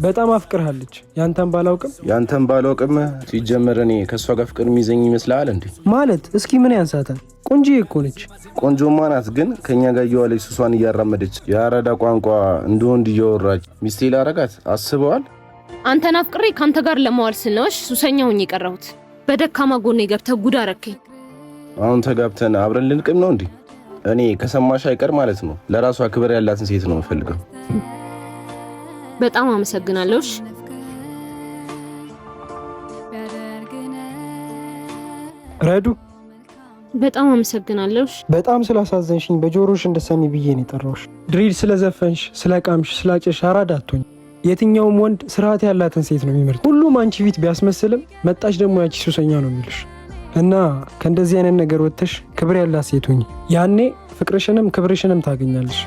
በጣም አፍቅርሃለች። ያንተን ባላውቅም ሲጀመር እኔ ከሷ ጋር ፍቅር የሚይዘኝ ይመስልሃል እንዴ? ማለት እስኪ ምን ያንሳታል? ቆንጆ እኮ ነች። ቆንጆማ ናት፣ ግን ከኛ ጋር እየዋለች ሱሷን እያራመደች የአራዳ ቋንቋ እንደ ወንድ እያወራች ሚስቴ ላረጋት አስበዋል? አንተን አፍቅሬ ካንተ ጋር ለመዋል ስል ነው ሱሰኛ ሆኜ የቀረሁት። በደካማ ጎኔ ገብተህ ጉድ አረከኝ። አሁን ተጋብተን አብረን ልንቅም ነው እንዴ? እኔ ከሰማሽ አይቀር ማለት ነው ለራሷ ክብር ያላትን ሴት ነው የምፈልገው። በጣም አመሰግናለሁ። ረዱ በጣም አመሰግናለሁ። በጣም ስላሳዘንሽኝ በጆሮሽ እንደሰሚ ብዬ ነው የጠራሁሽ። ድሪል ስለዘፈንሽ፣ ስለቃምሽ፣ ስላጨሽ አራዳ አትሆኝ። የትኛውም ወንድ ስርዓት ያላትን ሴት ነው የሚመርጥ። ሁሉም አንቺ ፊት ቢያስመስልም መጣሽ ደግሞ ያቺ ሱሰኛ ነው የሚልሽ። እና ከእንደዚህ አይነት ነገር ወጥተሽ ክብር ያላት ሴት ሁኚ። ያኔ ፍቅርሽንም ክብርሽንም ታገኛለሽ።